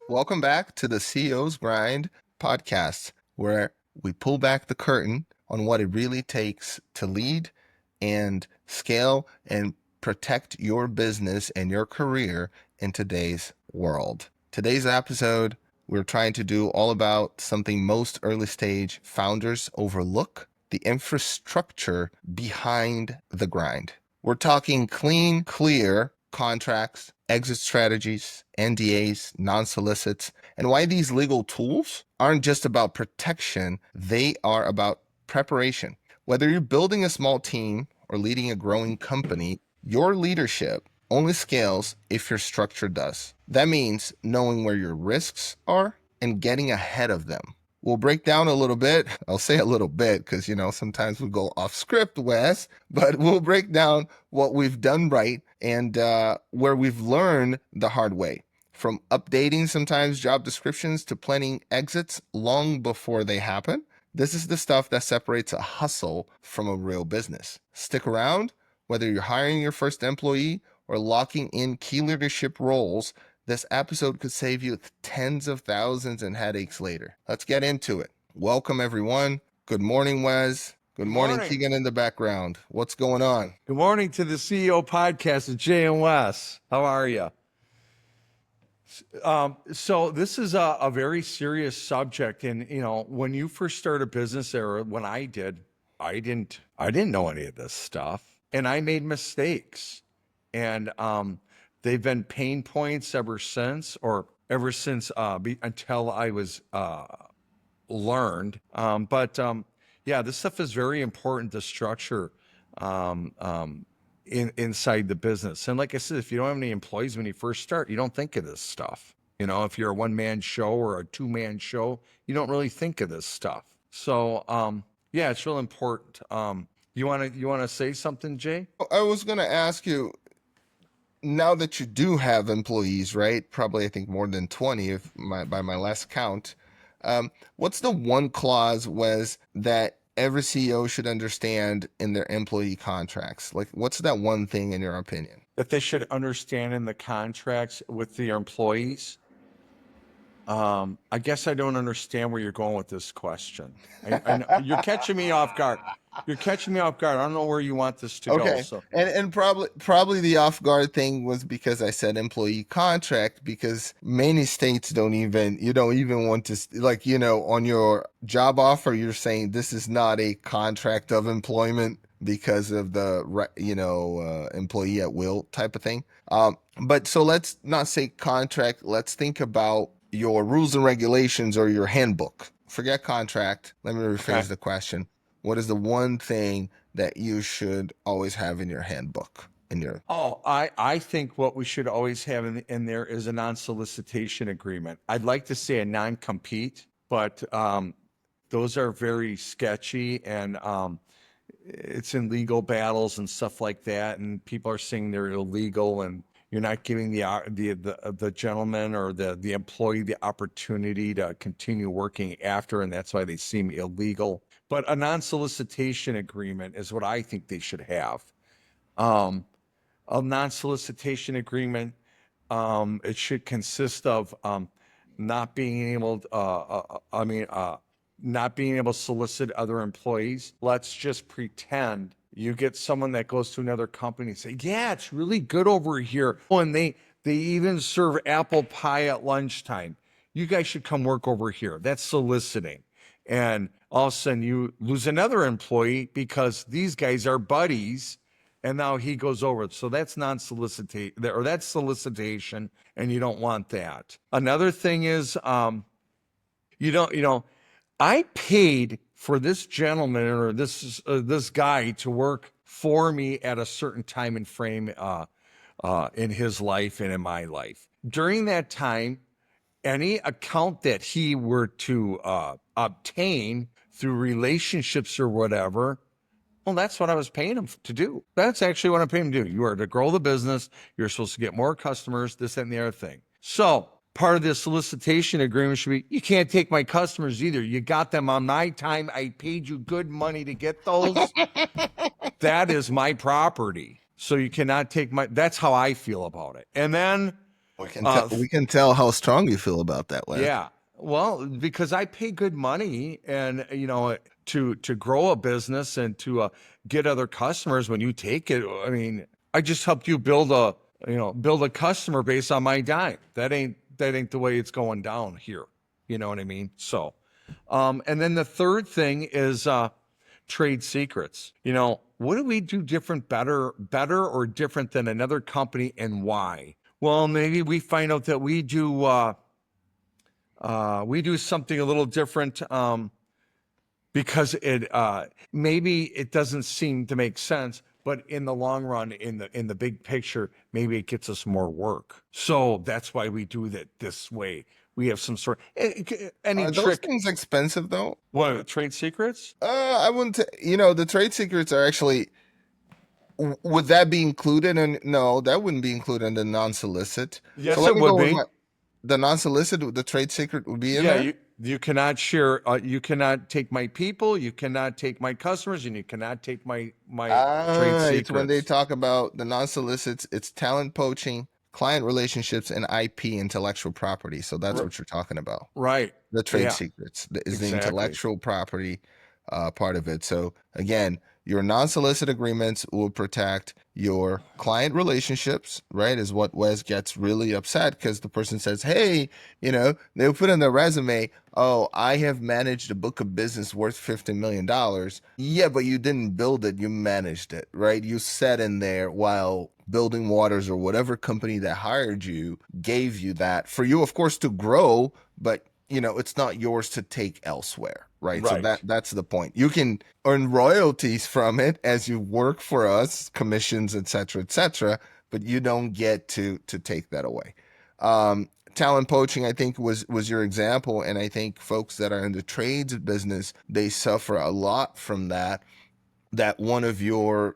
Welcome back to the CEO's Grind podcast, where we pull back the curtain on what it really takes to lead and scale and protect your business and your career in today's world. Today's episode, we're trying to do all about something most early stage founders overlook: the infrastructure behind the grind. We're talking clean, clear contracts, exit strategies, NDAs, non-solicits, and why these legal tools aren't just about protection, they are about preparation. Whether you're building a small team or leading a growing company, your leadership only scales if your structure does. That means knowing where your risks are and getting ahead of them. We'll break down a little bit. I'll say a little bit because, sometimes we go off script, Wes, but we'll break down what we've done right and where we've learned the hard way. From updating sometimes job descriptions to planning exits long before they happen. This is the stuff that separates a hustle from a real business. Stick around, whether you're hiring your first employee or locking in key leadership roles. This episode could save you tens of thousands in headaches later. Let's get into it. Welcome, everyone. Good morning, Wes. Good morning, Keegan in the background. What's going on? Good morning to the CEO podcast of Jay and Wes. How are you? So this is a very serious subject, and when you first start a business, or when I did, I didn't know any of this stuff, and I made mistakes, and they've been pain points ever since, until I was learned. Yeah, this stuff is very important to structure inside the business. And like I said, if you don't have any employees when you first start, you don't think of this stuff. If you're a one-man show or a two-man show, you don't really think of this stuff. So yeah, it's real important. You wanna say something, Jay? I was going to ask you, now that you do have employees, right? Probably, I think, more than 20 by my last count. What's the one clause, Wes, that every CEO should understand in their employee contracts? Like, what's that one thing in your opinion? That they should understand in the contracts with their employees. I guess I don't understand where you're going with this question. You're catching me off guard. You're catching me off guard. I don't know where you want this to go. Okay. So, And probably the off guard thing was because I said employee contract, because many states you don't even want to, like, on your job offer, you're saying this is not a contract of employment because of the employee at will type of thing. But so let's not say contract. Let's think about your rules and regulations or your handbook. Forget contract. Let me rephrase okay. the question. What is the one thing that you should always have in your handbook? I think what we should always have in there is a non-solicitation agreement. I'd like to say a non-compete, but those are very sketchy, and it's in legal battles and stuff like that, and people are saying they're illegal, and you're not giving the gentleman or the employee the opportunity to continue working after, and that's why they seem illegal. But a non-solicitation agreement is what I think they should have. A non-solicitation agreement, it should consist of not being able to, not being able to solicit other employees. Let's just pretend you get someone that goes to another company and say, yeah, it's really good over here. Oh, and they even serve apple pie at lunchtime. You guys should come work over here. That's soliciting. And all of a sudden you lose another employee because these guys are buddies, and now he goes over. So that's non-solicitation, or that's solicitation, and you don't want that. Another thing is, I paid for this gentleman or this guy to work for me at a certain time and frame in his life and in my life. During that time, any account that he were to obtain through relationships or whatever, well, that's what I was paying him to do. That's actually what I'm paying him to do. You are to grow the business. You're supposed to get more customers, this, that, and the other thing. So part of the solicitation agreement should be, you can't take my customers either. You got them on my time. I paid you good money to get those. That is my property. So you cannot take that's how I feel about it. And then We can tell how strong you feel about that, Wes. Yeah. Well, because I pay good money and to grow a business and to get other customers when you take it, I mean, I just helped you build a customer base on my dime. That ain't the way it's going down here. You know what I mean? So, and then the third thing is trade secrets. What do we do better or different than another company and why? Well, maybe we find out that we do something a little different because maybe it doesn't seem to make sense, but in the long run, in the big picture, maybe it gets us more work. So that's why we do that this way. We have some sort. Any Are those trick? things expensive though? What, trade secrets? I wouldn't. The trade secrets are actually. Would that be included? And no, that wouldn't be included in the non-solicit. So Yes, let it me would go with be. the non-solicit. The trade secret would be in Yeah, there. you cannot share. You cannot take my people. You cannot take my customers, and you cannot take my trade Ah, it's when they secrets. talk about the non-solicits. It's talent poaching, client relationships, and IP, intellectual property. So that's R- what you're talking about. right. The trade Yeah. secrets is the Exactly. intellectual property part of it. So again, your non-solicit agreements will protect your client relationships, right? Is what Wes gets really upset because the person says, "Hey, they'll put in their resume, oh, I have managed a book of business worth $50 million. Yeah, but you didn't build it; you managed it, right? You sat in there while Building Waters or whatever company that hired you gave you that for you, of course, to grow, but it's not yours to take elsewhere, right? So Right. that's the point. You can earn royalties from it as you work for us, commissions, et cetera, but you don't get to take that away. Talent poaching, I think, was your example, and I think folks that are in the trades business, they suffer a lot from that. That one of your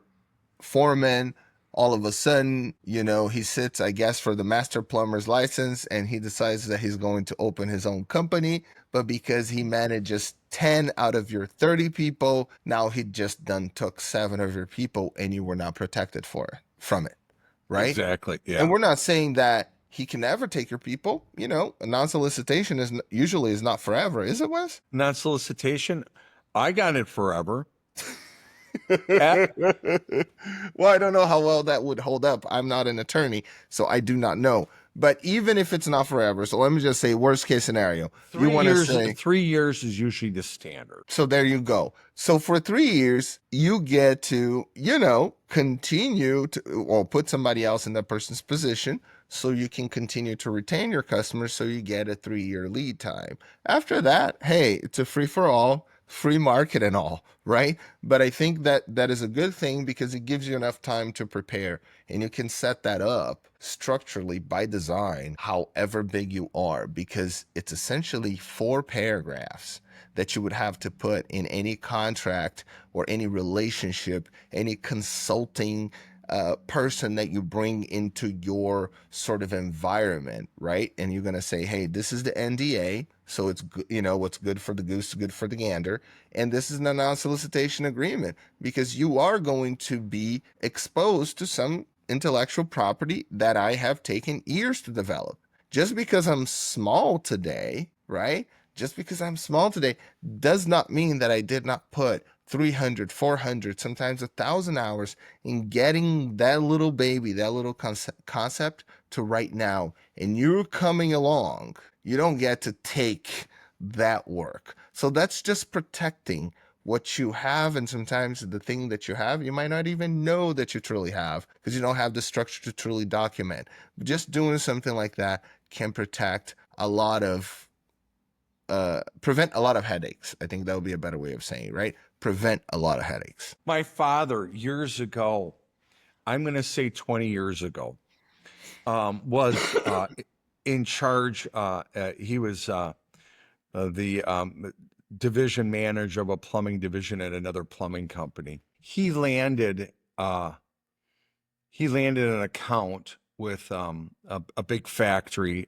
foreman, all of a sudden, he sits, I guess, for the master plumber's license and he decides that he's going to open his own company. But because he manages 10 out of your 30 people, now he just done took 7 of your people and you were not protected from it, right? Exactly. And Yeah. we're not saying that he can never take your people. A non-solicitation usually is not forever, is it, Wes? Non-solicitation. I got it forever. Well, At, I don't know how well that would hold up. I'm not an attorney, so I do not know. But even if it's not forever, so let me just say worst case scenario. You three want to years. say, 3 years is usually the standard. so there you go. So for 3 years, you get to, continue to, or put somebody else in that person's position so you can continue to retain your customers so you get a 3-year lead time. After that, hey, it's a free for all, free market and all, right? But I think that that is a good thing because it gives you enough time to prepare and you can set that up structurally by design, however big you are, because it's essentially 4 paragraphs that you would have to put in any contract or any relationship, any consulting person that you bring into your sort of environment, right? And you're going to say, hey, this is the NDA. So it's, what's good for the goose is good for the gander. And this is a non solicitation agreement because you are going to be exposed to some intellectual property that I have taken years to develop. Just because I'm small today, right? Just because I'm small today does not mean that I did not put 300, 400, sometimes 1,000 hours in getting that little baby, that little concept to right now. And you're coming along, you don't get to take that work. So that's just protecting what you have. And sometimes the thing that you have, you might not even know that you truly have because you don't have the structure to truly document. But just doing something like that can protect a lot of prevent a lot of headaches. I think that would be a better way of saying it, right? Prevent a lot of headaches. My father, years ago, I'm going to say 20 years ago, was in charge. He was the division manager of a plumbing division at another plumbing company. He landed an account with a big factory.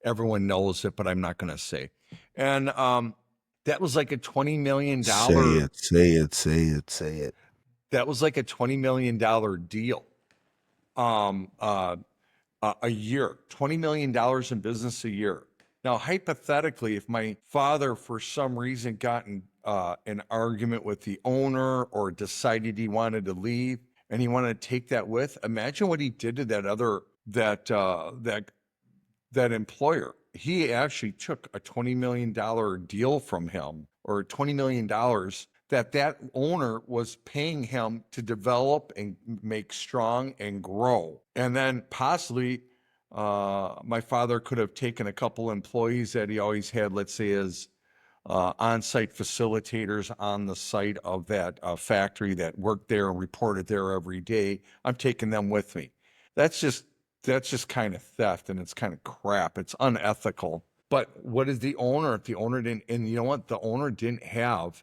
Everyone knows it, but I'm not going to say. And that was like a Say $20 million. it, say it, say it, say it. That was like a $20 million deal. Um, uh, a year, $20 million in business a year. Now, hypothetically, if my father, for some reason, got in an argument with the owner or decided he wanted to leave and he wanted to take that with, imagine what he did to that employer. He actually took a $20 million deal from him, or $20 million that owner was paying him to develop and make strong and grow. And then possibly my father could have taken a couple employees that he always had, let's say, as on-site facilitators on the site of that factory that worked there and reported there every day. I'm taking them with me. That's just that's just kind of theft, and it's kind of crap. It's unethical. But what is the owner? If the owner didn't, and you know what, the owner didn't have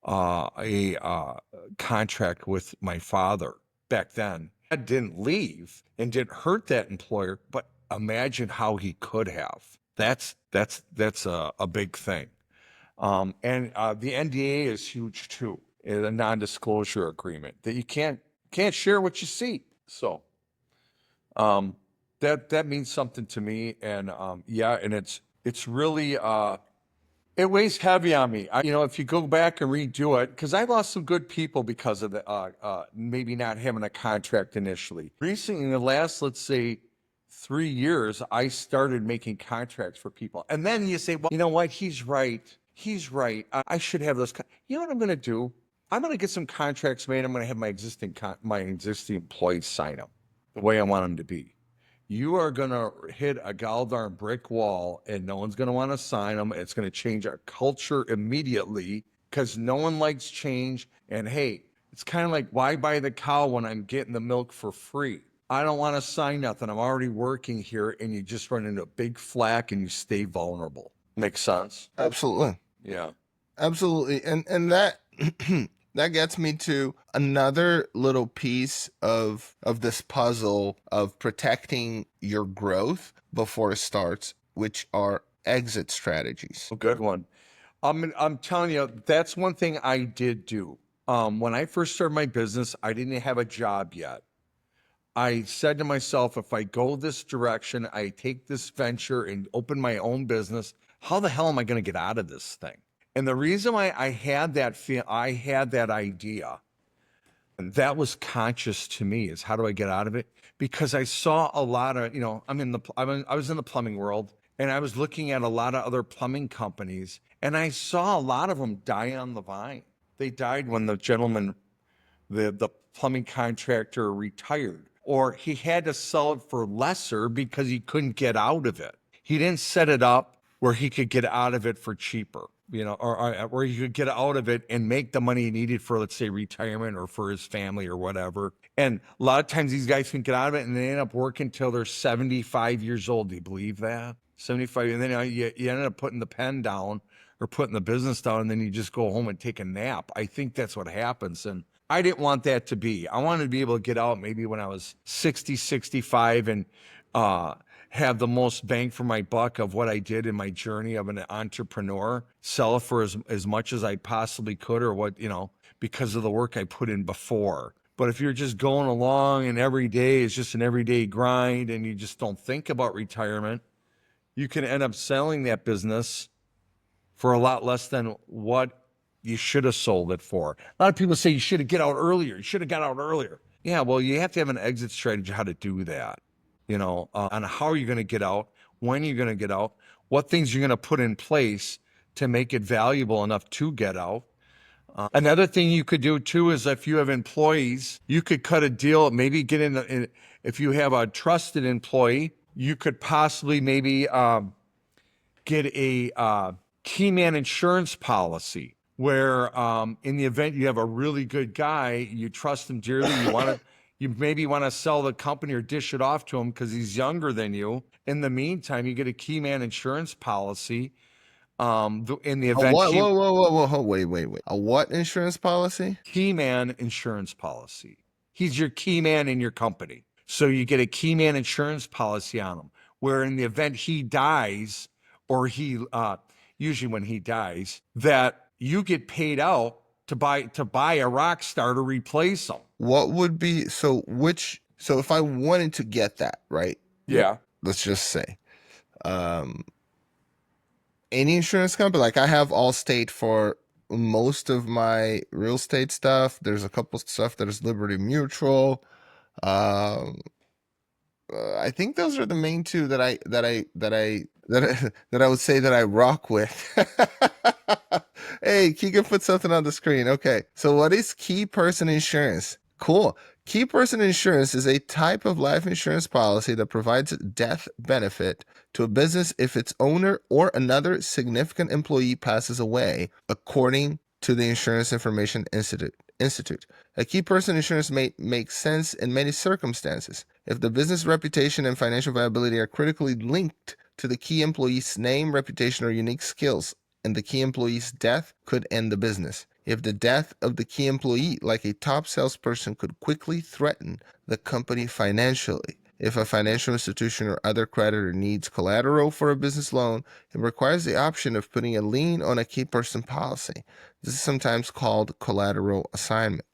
a contract with my father back then. I didn't leave and didn't hurt that employer, but imagine how he could have. That's a big thing. And the NDA is huge too. It's a non-disclosure agreement that you can't share what you see. So that means something to me. And yeah, and it's really it weighs heavy on me. If you go back and redo it, because I lost some good people because of the maybe not having a contract initially. Recently, in the last, let's say, 3 years, I started making contracts for people. And then you say, well, you know what? He's right. He's right. I should have those. You know what I'm going to do? I'm going to get some contracts made. I'm going to have my existing employees sign them the way I want them to be. You are going to hit a goddamn brick wall and no one's going to want to sign them. It's going to change our culture immediately because no one likes change. And hey, it's kind of like, why buy the cow when I'm getting the milk for free? I don't want to sign nothing. I'm already working here, and you just run into a big flack and you stay vulnerable. Makes sense? Absolutely. Yeah. Absolutely. And that that gets me to another little piece of this puzzle of protecting your growth before it starts, which are exit strategies. A good one. I'm telling you, that's one thing I did do. When I first started my business, I didn't have a job yet. I said to myself, if I go this direction, I take this venture and open my own business, how the hell am I going to get out of this thing? And the reason why I had that idea, and that was conscious to me, is how do I get out of it? Because I saw a lot of, I was in the plumbing world, and I was looking at a lot of other plumbing companies, and I saw a lot of them die on the vine. They died when the gentleman, the plumbing contractor, retired, or he had to sell it for lesser because he couldn't get out of it. He didn't set it up where he could get out of it for cheaper, or where he could get out of it and make the money he needed for, let's say, retirement or for his family or whatever. And a lot of times these guys can get out of it and they end up working till they're 75 years old. Do you believe that? 75. And then you ended up putting the pen down or putting the business down, and then you just go home and take a nap. I think that's what happens. And I didn't want that to be. I wanted to be able to get out maybe when I was 60, 65 and have the most bang for my buck of what I did in my journey of an entrepreneur, sell it for as much as I possibly could, or because of the work I put in before. But if you're just going along and every day is just an everyday grind and you just don't think about retirement, you can end up selling that business for a lot less than what you should have sold it for. A lot of people say you should have got out earlier. You should have got out earlier. Yeah, well, you have to have an exit strategy how to do that, on how you're going to get out, when you're going to get out, what things you're going to put in place to make it valuable enough to get out. Another thing you could do too is if you have employees, you could cut a deal, maybe get if you have a trusted employee, you could possibly maybe get a key man insurance policy where in the event you have a really good guy, you trust him dearly, you maybe want to sell the company or dish it off to him because he's younger than you. In the meantime, you get a key man insurance policy. In the event What? Whoa! Wait! A what insurance policy? Key man insurance policy. He's your key man in your company, so you get a key man insurance policy on him. Where in the event he dies, or usually when he dies, that you get paid out to buy a rock star to replace him. What would be so if I wanted to get that, right? Yeah. let's just say. Um, any insurance company, like I have Allstate for most of my real estate stuff. There's a couple stuff that is Liberty Mutual. Um, I think those are the main two that I would say that I rock with. Hey, Keegan put something on the screen. Okay, so what is key person insurance? Cool. Key person insurance is a type of life insurance policy that provides death benefit to a business if its owner or another significant employee passes away, according to the Insurance Information Institute. A key person insurance may make sense in many circumstances. If the business reputation and financial viability are critically linked to the key employee's name, reputation, or unique skills, and the key employee's death could end the business. If the death of the key employee, like a top salesperson, could quickly threaten the company financially. If a financial institution or other creditor needs collateral for a business loan, it requires the option of putting a lien on a key person policy. This is sometimes called collateral assignment.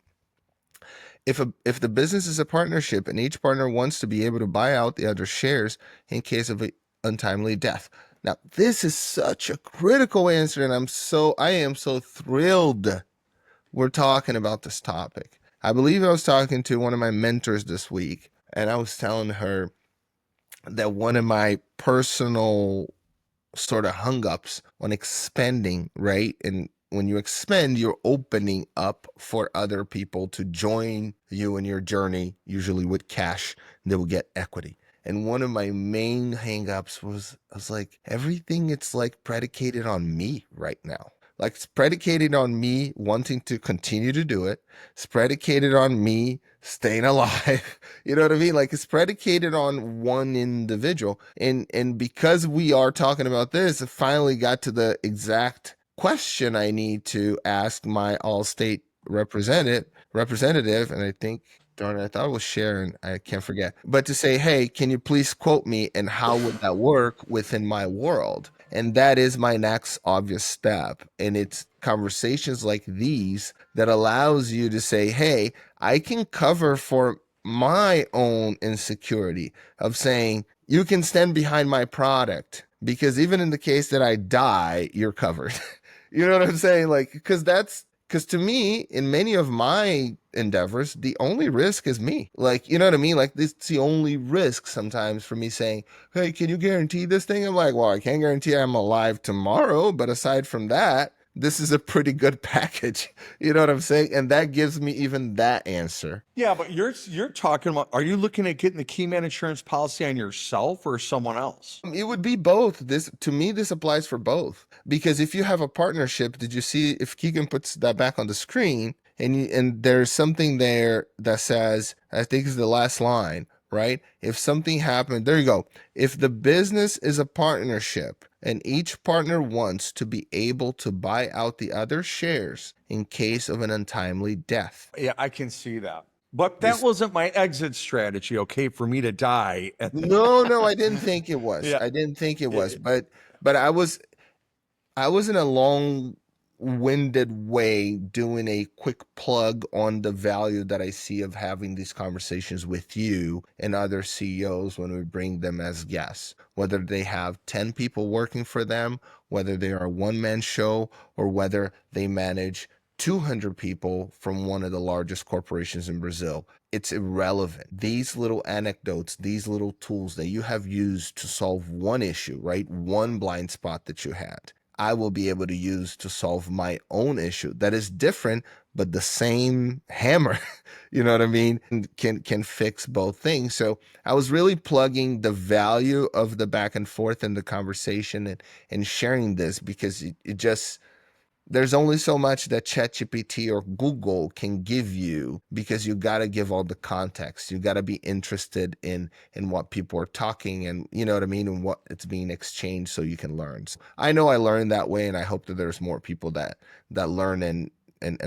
If the business is a partnership and each partner wants to be able to buy out the other shares in case of an untimely death. Now, this is such a critical answer, and I am so thrilled we're talking about this topic. I believe I was talking to one of my mentors this week, and I was telling her that one of my personal sort of hung-ups on expanding, right? And when you expand, you're opening up for other people to join you in your journey, usually with cash. They will get equity. And one of my main hang-ups was, I was like, everything it's like predicated on me right now. Like it's predicated on me wanting to continue to do it. It's predicated on me staying alive. You know what I mean? Like it's predicated on one individual. And because we are talking about this, I finally got to the exact question I need to ask my Allstate representative, and I think darn it, I thought it was Sharon. I can't forget. But to say, hey, can you please quote me and how would that work within my world? And that is my next obvious step. And it's conversations like these that allows you to say, hey, I can cover for my own insecurity of saying, you can stand behind my product because even in the case that I die, you're covered. You know what I'm saying? Like, because to me, in many of my endeavors, the only risk is me. Like, you know what I mean? Like, this is the only risk sometimes for me saying, hey, can you guarantee this thing? I'm like, well, I can't guarantee I'm alive tomorrow. But aside from that, this is a pretty good package. You know what I'm saying? And that gives me even that answer. Yeah, but you're talking about, are you looking at getting the key man insurance policy on yourself or someone else? It would be both. This to me, this applies for both. Because if you have a partnership, did you see if Keegan puts that back on the screen and there's something there that says, I think is the last line, right? If something happened, there you go. If the business is a partnership and each partner wants to be able to buy out the other shares in case of an untimely death. Yeah, I can see that. But that This, wasn't my exit strategy, okay, for me to die. no, I didn't think it was. Yeah. I didn't think it was, It- but I was in a long-winded way doing a quick plug on the value that I see of having these conversations with you and other CEOs when we bring them as guests, whether they have 10 people working for them, whether they are a one-man show, or whether they manage 200 people from one of the largest corporations in Brazil. It's irrelevant. These little anecdotes, these little tools that you have used to solve one issue, right? One blind spot that you had, I will be able to use to solve my own issue that is different, but the same hammer, you know what I mean, can fix both things. So I was really plugging the value of the back and forth and the conversation and sharing this because it just there's only so much that ChatGPT or Google can give you because you got to give all the context. You got to be interested in what people are talking and you know what I mean and what it's being exchanged so you can learn. So I know I learned that way and I hope that there's more people that learn and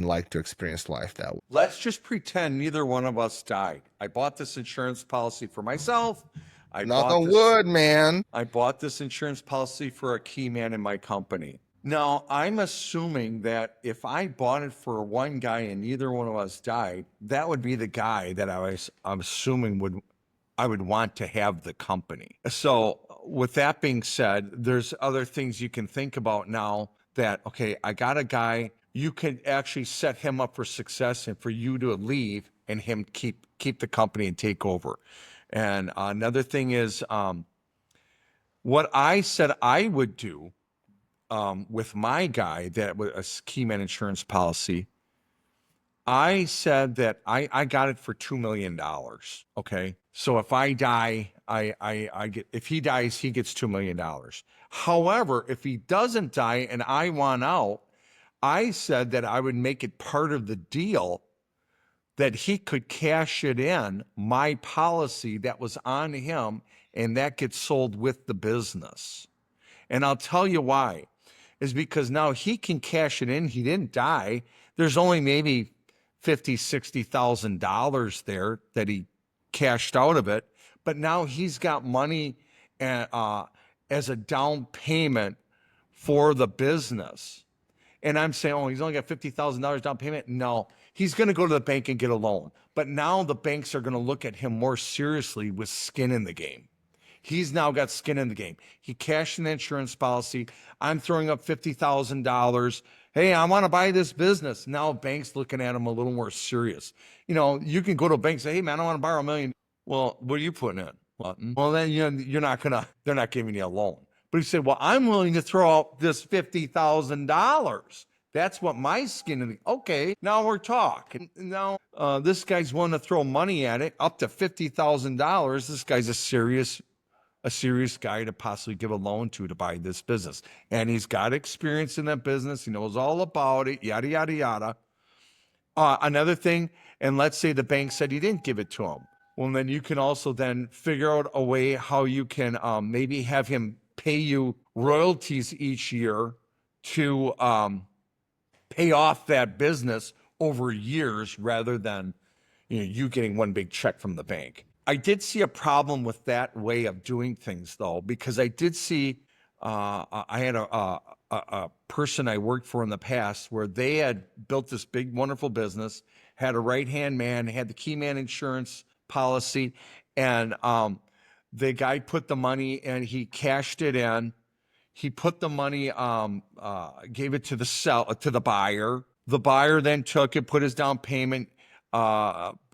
like to experience life that way. Let's just pretend neither one of us died. I bought this insurance policy for myself. I Knock bought on this wood, man. I bought this insurance policy for a key man in my company. Now, I'm assuming that if I bought it for one guy and neither one of us died, that would be the guy that I'm assuming I would want to have the company. So with that being said, there's other things you can think about now that, okay, I got a guy, you can actually set him up for success and for you to leave and him keep the company and take over. And another thing is what I said I would do with my guy that was a key man insurance policy. I said that I got it for $2 million. Okay. So if I die, I get, if he dies, he gets $2 million. However, if he doesn't die and I want out, I said that I would make it part of the deal that he could cash it in, my policy that was on him, and that gets sold with the business. And I'll tell you why, is because now he can cash it in. He didn't die. There's only maybe $50,000, $60,000 there that he cashed out of it. But now he's got money as a down payment for the business. And I'm saying, oh, he's only got $50,000 down payment. No, he's going to go to the bank and get a loan. But now the banks are going to look at him more seriously with skin in the game. He's now got skin in the game. He cashed an insurance policy. I'm throwing up $50,000. Hey, I want to buy this business. Now bank's looking at him a little more serious. You know, you can go to a bank and say, hey man, I want to borrow $1 million. Well, what are you putting in? Well, then you're not gonna, they're not giving you a loan. But he said, well, I'm willing to throw out this $50,000. That's what my skin in the, okay, now we're talking. Now this guy's willing to throw money at it up to $50,000. This guy's a serious guy to possibly give a loan to buy this business. And he's got experience in that business. He knows all about it, yada, yada, yada. Another thing, and let's say the bank said he didn't give it to him. Well, then you can also then figure out a way how you can maybe have him pay you royalties each year to pay off that business over years rather than you getting one big check from the bank. I did see a problem with that way of doing things, though, because I did see I had a person I worked for in the past where they had built this big, wonderful business, had a right-hand man, had the key man insurance policy, and the guy put the money and he cashed it in. He put the money, gave it to the buyer. The buyer then took it, put his down payment,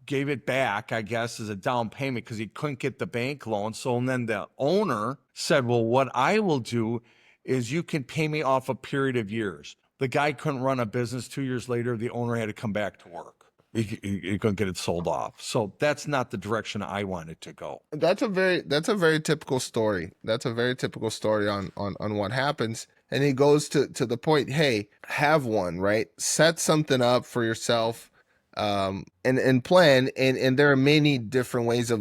gave it back, I guess, as a down payment because he couldn't get the bank loan. So and then the owner said, well, what I will do is you can pay me off a period of years. The guy couldn't run a business. 2 years later, the owner had to come back to work. He couldn't get it sold off. So that's not the direction I wanted to go. That's a very typical story. That's a very typical story on what happens. And he goes to the point, hey, have one, right? Set something up for yourself, and plan. And there are many different ways of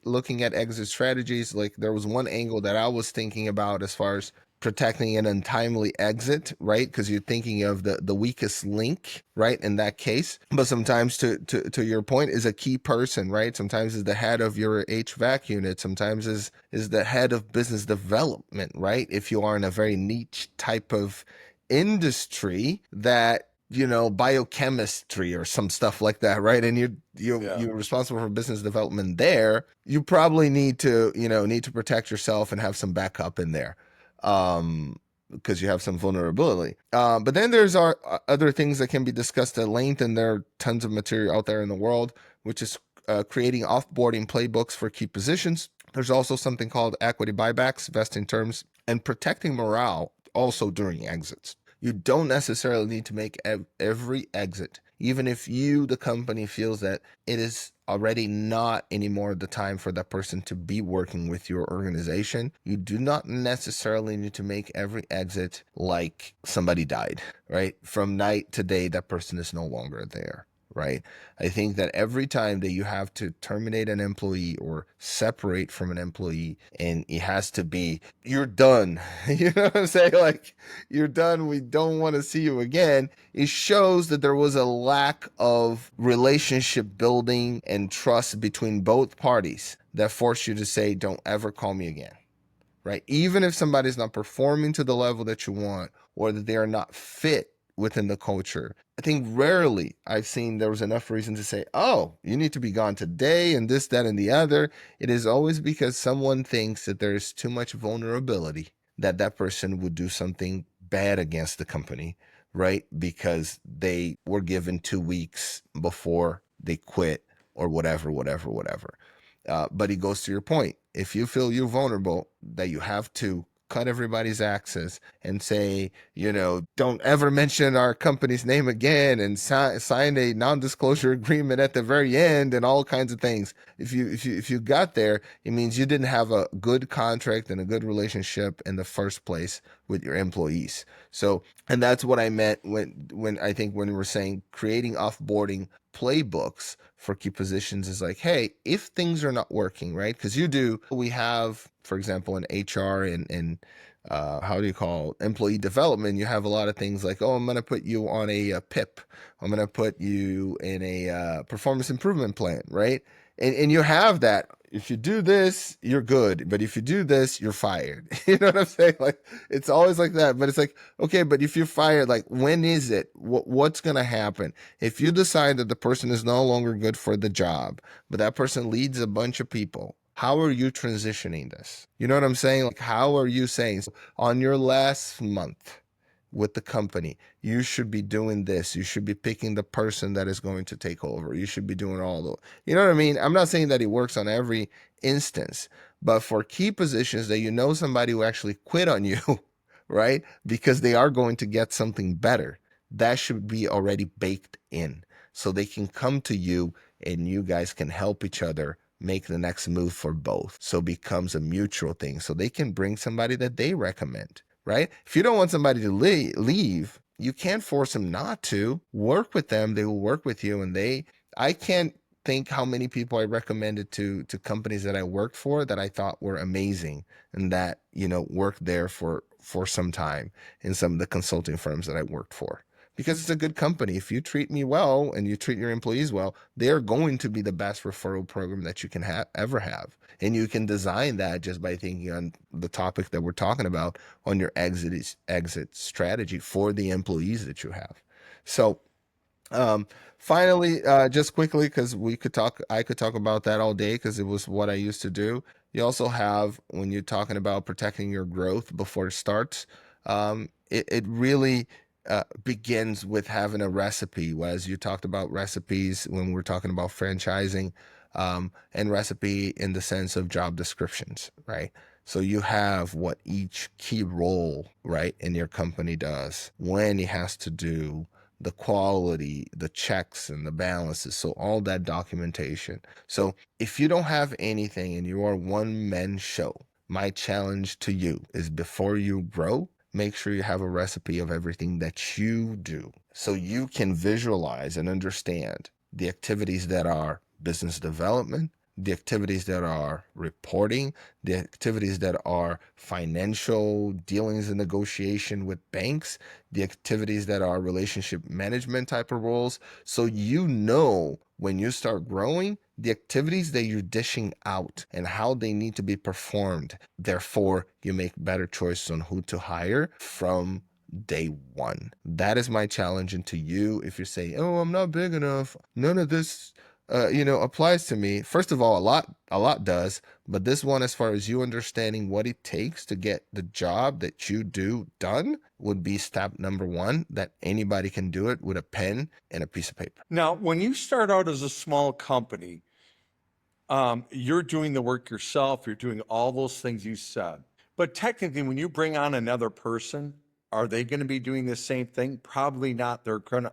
looking at exit strategies. Like there was one angle that I was thinking about as far as protecting an untimely exit, right? Because you're thinking of the weakest link, right? In that case. But sometimes to your point is a key person, right? Sometimes is the head of your HVAC unit. Sometimes is the head of business development, right? If you are in a very niche type of industry that, biochemistry or some stuff like that, right? And you're responsible for business development there. You probably need to protect yourself and have some backup in there, because you have some vulnerability. But then there's other things that can be discussed at length, and there are tons of material out there in the world, which is creating offboarding playbooks for key positions. There's also something called equity buybacks, vesting terms, and protecting morale also during exits. You don't necessarily need to make every exit, even if the company, feels that it is already not anymore the time for that person to be working with your organization. You do not necessarily need to make every exit like somebody died, right? From night to day, that person is no longer there, right? I think that every time that you have to terminate an employee or separate from an employee, and it has to be, you're done. You know what I'm saying? Like, you're done. We don't want to see you again. It shows that there was a lack of relationship building and trust between both parties that forced you to say, don't ever call me again, right? Even if somebody's not performing to the level that you want, or that they are not fit within the culture. I think rarely I've seen there was enough reason to say, oh, you need to be gone today and this, that, and the other. It is always because someone thinks that there's too much vulnerability that that person would do something bad against the company, right? Because they were given 2 weeks before they quit or whatever, whatever, whatever. But it goes to your point. If you feel you're vulnerable, that you have to cut everybody's access and say, don't ever mention our company's name again and sign a non-disclosure agreement at the very end and all kinds of things. If you got there, it means you didn't have a good contract and a good relationship in the first place with your employees. So, and that's what I meant when I think when we were saying creating offboarding playbooks for key positions is like, hey, if things are not working, right? Because we have, for example, in HR and how do you call employee development, you have a lot of things like, oh, I'm going to put you on a PIP. I'm going to put you in a performance improvement plan, right? And you have that. If you do this, you're good. But if you do this, you're fired. You know what I'm saying? Like, it's always like that. But it's like, okay, but if you're fired, like, when is it? What's going to happen? If you decide that the person is no longer good for the job, but that person leads a bunch of people, how are you transitioning this? You know what I'm saying? Like, how are you saying, so on your last month with the company, you should be doing this. You should be picking the person that is going to take over. You should be doing all the, you know what I mean? I'm not saying that it works on every instance, but for key positions that somebody who actually quit on you, right? Because they are going to get something better. That should be already baked in so they can come to you and you guys can help each other make the next move for both. So it becomes a mutual thing. So they can bring somebody that they recommend, right? If you don't want somebody to leave, you can't force them not to. Work with them. They will work with you. And I can't think how many people I recommended to companies that I worked for that I thought were amazing and that, worked there for some time in some of the consulting firms that I worked for. Because it's a good company. If you treat me well and you treat your employees well, they're going to be the best referral program that you can ever have. And you can design that just by thinking on the topic that we're talking about on your exit strategy for the employees that you have. So, um, finally, just quickly, because I could talk about that all day because it was what I used to do. You also have, when you're talking about protecting your growth before it starts, it really begins with having a recipe. As you talked about recipes when we're talking about franchising, and recipe in the sense of job descriptions, right? So you have what each key role, right, in your company does, when it has to do, the quality, the checks and the balances. So all that documentation. So if you don't have anything and you are one man show, my challenge to you is before you grow, make sure you have a recipe of everything that you do so you can visualize and understand the activities that are business development, the activities that are reporting, the activities that are financial dealings and negotiation with banks, the activities that are relationship management type of roles. So when you start growing, the activities that you're dishing out and how they need to be performed. Therefore, you make better choices on who to hire from day one. That is my challenge. And to you, if you're saying, oh, I'm not big enough, none of this applies to me. First of all, a lot does, but this one, as far as you understanding what it takes to get the job that you do done, would be step number one, that anybody can do it with a pen and a piece of paper. Now, when you start out as a small company, you're doing the work yourself. You're doing all those things you said. But technically, when you bring on another person, are they going to be doing the same thing? Probably not.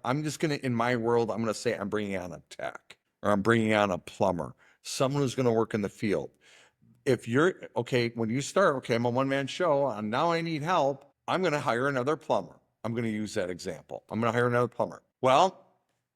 I'm just going to, in my world, I'm going to say I'm bringing on a tech or I'm bringing on a plumber, someone who's going to work in the field. If you're okay, when you start, okay, I'm a one man show and now I need help, I'm going to hire another plumber. I'm going to use that example. I'm going to hire another plumber. Well,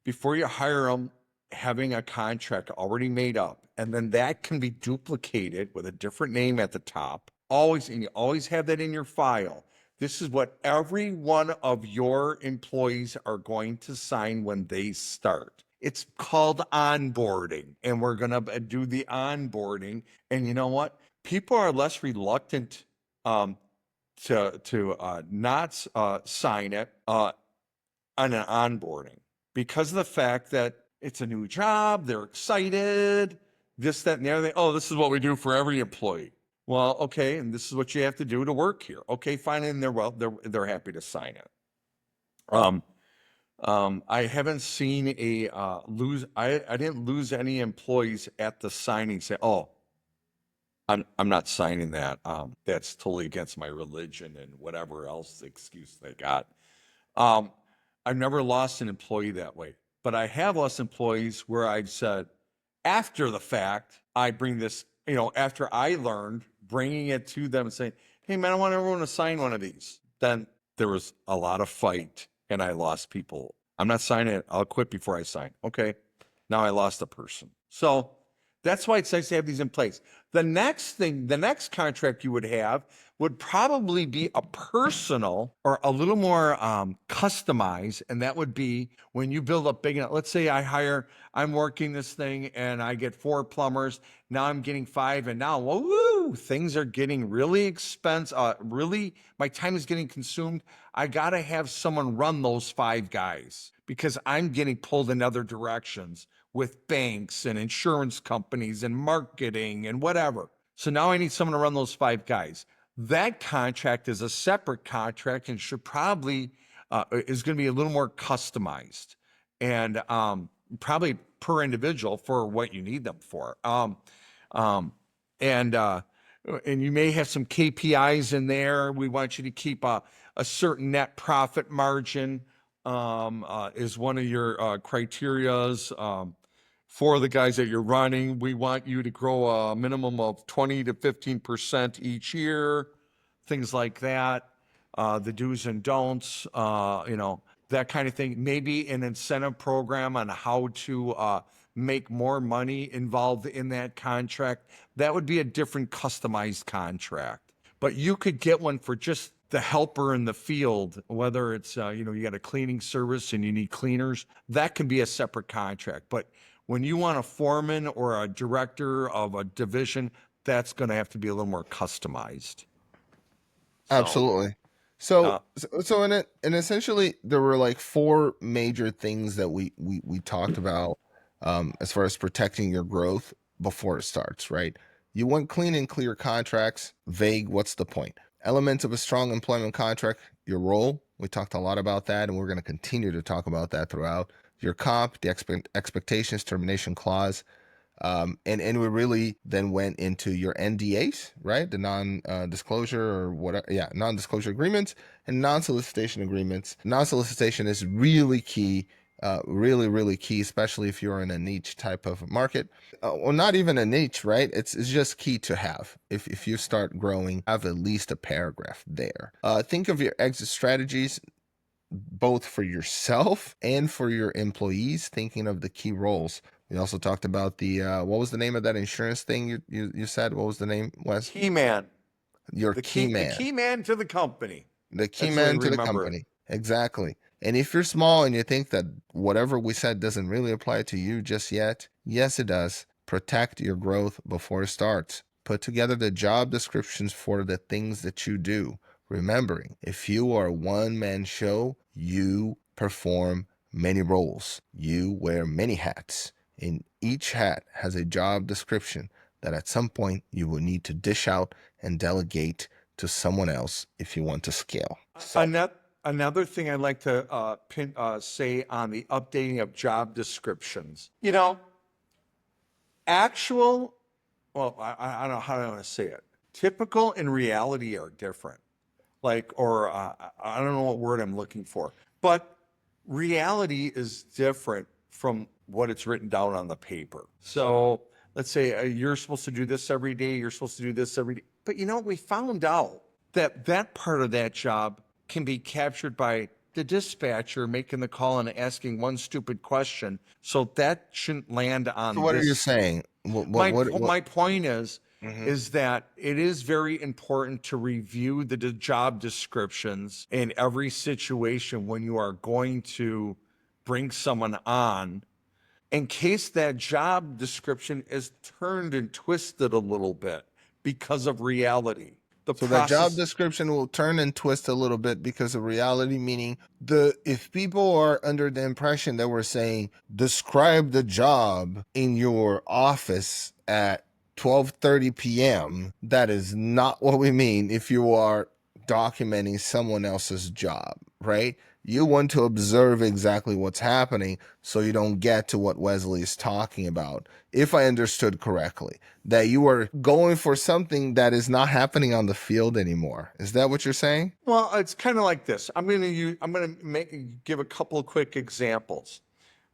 before you hire them, having a contract already made up, and then that can be duplicated with a different name at the top. And you always have that in your file. This is what every one of your employees are going to sign when they start. It's called onboarding, and we're going to do the onboarding. And you know what? People are less reluctant to not sign it. on an onboarding because of the fact that it's a new job, they're excited, this, that, and the other thing. Oh, this is what we do for every employee. Well, okay, and this is what you have to do to work here. Okay, fine, and they're happy to sign it. I haven't seen a I didn't lose any employees at the signing say, oh, I'm not signing that. That's totally against my religion and whatever else excuse they got. Um, I've never lost an employee that way, but I have lost employees where I've said, after the fact, I bring this, after I learned, bringing it to them and saying, hey, man, I want everyone to sign one of these. Then there was a lot of fight and I lost people. I'm not signing it. I'll quit before I sign. Okay. Now I lost a person. So that's why it's nice to have these in place. The next contract you would have would probably be a personal or a little more customized. And that would be when you build up big enough. Let's say I'm working this thing and I get 4 plumbers. Now I'm getting 5. And now, woo, things are getting really expensive. My time is getting consumed. I got to have someone run those 5 guys because I'm getting pulled in other directions with banks and insurance companies and marketing and whatever. So now I need someone to run those 5 guys. That contract is a separate contract and should probably is going to be a little more customized and probably per individual for what you need them for. And you may have some KPIs in there. We want you to keep a certain net profit margin is one of your criterias. For the guys that you're running, we want you to grow a minimum of 20 to 15% each year, things like that. The do's and don'ts, that kind of thing. Maybe an incentive program on how to make more money involved in that contract. That would be a different customized contract. But you could get one for just the helper in the field, whether it's, you got a cleaning service and you need cleaners, that can be a separate contract. But when you want a foreman or a director of a division, that's going to have to be a little more customized. So, Absolutely. uh, So in it, and essentially there were like 4 major things that we talked about as far as protecting your growth before it starts, right? You want clean and clear contracts. Vague, what's the point? Elements of a strong employment contract, your role. We talked a lot about that, and we're going to continue to talk about that throughout. Your comp, the expectations, termination clause, and we really then went into your NDAs, right? The non-disclosure or whatever, yeah, non-disclosure agreements and non-solicitation agreements. Non-solicitation is really key, really, really key, especially if you're in a niche type of market. Well, not even a niche, right? It's just key to have. If you start growing, have at least a paragraph there. Think of your exit strategies both for yourself and for your employees, thinking of the key roles. We also talked about the what was the name of that insurance thing you said? What was the name, Wes? key man, Your key the man, key man to the company. the key That's the way to man to the remember it. company. Exactly. And if you're small and you think that whatever we said doesn't really apply to you just yet, yes, it does. Protect your growth before it starts. Put together the job descriptions for the things that you do. Remembering, if you are a one-man show, you perform many roles. You wear many hats. And each hat has a job description that at some point you will need to dish out and delegate to someone else if you want to scale. So, Another thing I'd like to say on the updating of job descriptions. Actual, well, I don't know how I want to say it. Typical and reality are different. I don't know what word I'm looking for, but reality is different from what it's written down on the paper. So let's say you're supposed to do this every day, you're supposed to do this every day. But we found out that that part of that job can be captured by the dispatcher making the call and asking one stupid question. So that shouldn't land so on what are you this. saying? My point is Mhm. is that it is very important to review the job descriptions in every situation when you are going to bring someone on, in case that job description is turned and twisted a little bit because of reality. the So that job process. description will turn and twist a little bit because of reality, meaning the if people are under the impression that we're saying describe the job in your office at 12:30 p.m., that is not what we mean if you are documenting someone else's job, right? You want to observe exactly what's happening so you don't get to what Wesley is talking about. If I understood correctly, that you are going for something that is not happening on the field anymore. Is that what you're saying? Well, it's kind of like this. I'm gonna give a couple of quick examples.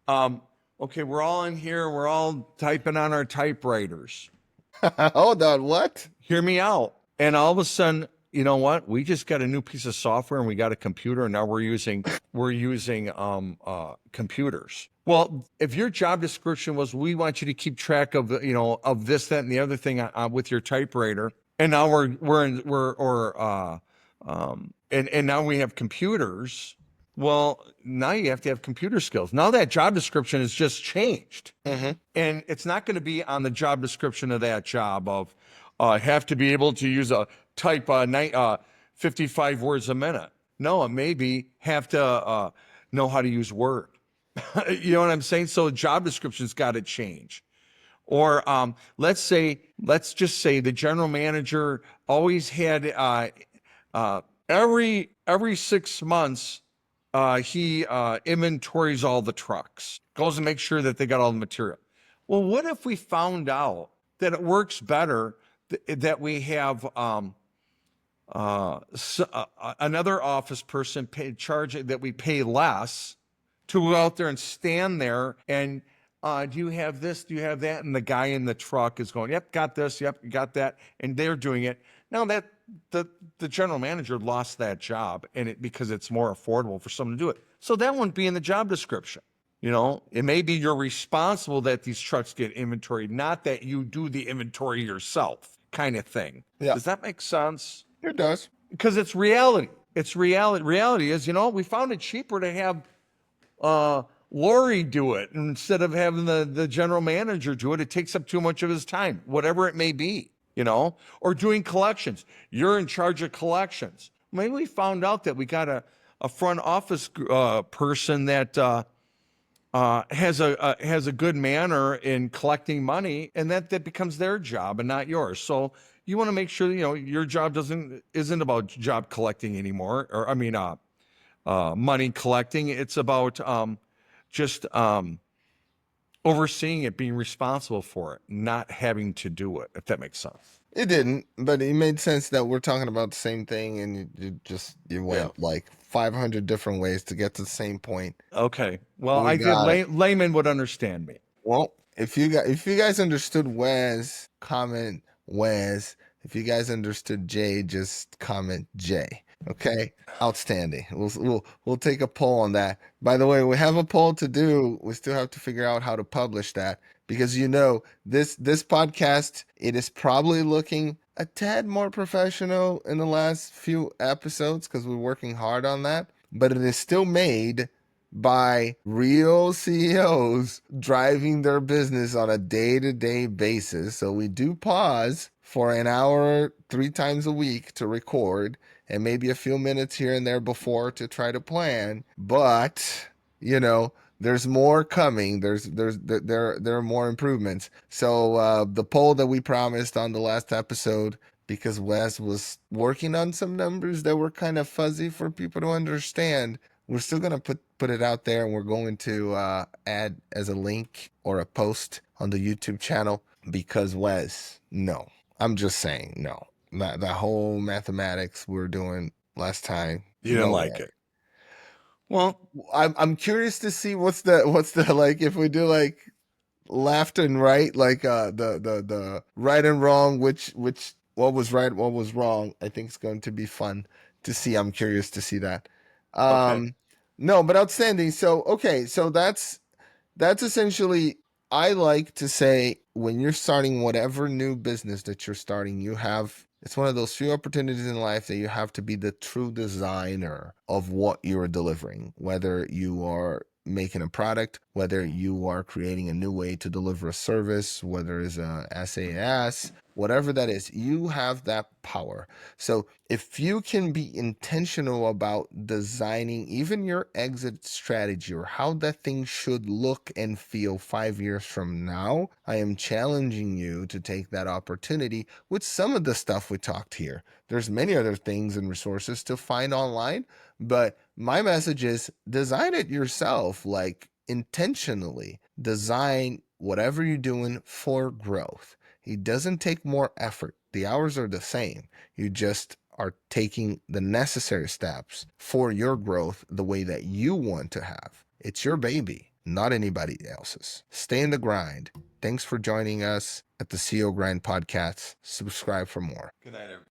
Um, okay, we're all in here, we're all typing on our typewriters. Hold on, what? Hear me out. And all of a sudden, you know what? We just got a new piece of software and we got a computer, and now we're using computers. Well, if your job description was we want you to keep track of of this, that, and the other thing with your typewriter, and now and now we have computers. Well, now you have to have computer skills. Now that job description has just changed. Mm-hmm. And it's not going to be on the job description of that job of have to be able to use a type 55 words a minute. No, it may be have to know how to use Word. You know what I'm saying? So job description's got to change. Or let's just say the general manager always had every 6 months he inventories all the trucks, goes and makes sure that they got all the material. Well, what if we found out that it works better that we have another office person that we pay less to go out there and stand there and do you have this? Do you have that? And the guy in the truck is going, yep, got this. Yep, got that. And they're doing it. Now that the general manager lost that job because it's more affordable for someone to do it. So that wouldn't be in the job description. It may be you're responsible that these trucks get inventoried, not that you do the inventory yourself kind of thing. Yeah, Does that make sense? it does. Because it's reality. It's reality. Reality is, we found it cheaper to have Lori do it instead of having the general manager do it. It takes up too much of his time, whatever it may be, or doing collections. You're in charge of collections. Maybe we found out that we got a front office person that has a good manner in collecting money, and that becomes their job and not yours. So you want to make sure your job isn't about job collecting anymore, or money collecting. It's about just overseeing it, being responsible for it, not having to do it. If that makes sense. It didn't, but it made sense that we're talking about the same thing, and you Yeah. went like 500 different ways to get to the same point. Okay. Well, We I did. got it. Layman would understand me. Well, if you guys understood Wes, comment Wes. If you guys understood Jay, just comment Jay. Okay, outstanding. We'll take a poll on that. By the way, we have a poll to do. We still have to figure out how to publish that because this podcast, it is probably looking a tad more professional in the last few episodes because we're working hard on that, but it is still made by real CEOs driving their business on a day-to-day basis. So we do pause for an hour 3 times a week to record and maybe a few minutes here and there before to try to plan. But, there's more coming. There are more improvements. So the poll that we promised on the last episode, because Wes was working on some numbers that were kind of fuzzy for people to understand, we're still going to put it out there, and we're going to add as a link or a post on the YouTube channel because Wes, no. I'm just saying, no. That whole mathematics we were doing last time. You didn't No like way. it. Well, I'm curious to see what's the like if we do like left and right, like the right and wrong, which what was right, what was wrong. I think it's going to be fun to see. I'm curious to see that. okay. No, but outstanding. So okay, so that's essentially, I like to say, when you're starting whatever new business that you're starting, it's one of those few opportunities in life that you have to be the true designer of what you're delivering, whether you are making a product, whether you are creating a new way to deliver a service, whether it's a SAS, whatever that is, you have that power. So if you can be intentional about designing even your exit strategy or how that thing should look and feel 5 years from now, I am challenging you to take that opportunity with some of the stuff we talked here. There's many other things and resources to find online, but my message is design it yourself, like intentionally. Design whatever you're doing for growth. It doesn't take more effort. The hours are the same. You just are taking the necessary steps for your growth the way that you want to have. It's your baby, not anybody else's. Stay in the grind. Thanks for joining us at the CEO Grind Podcast. Subscribe for more. Good night, everyone.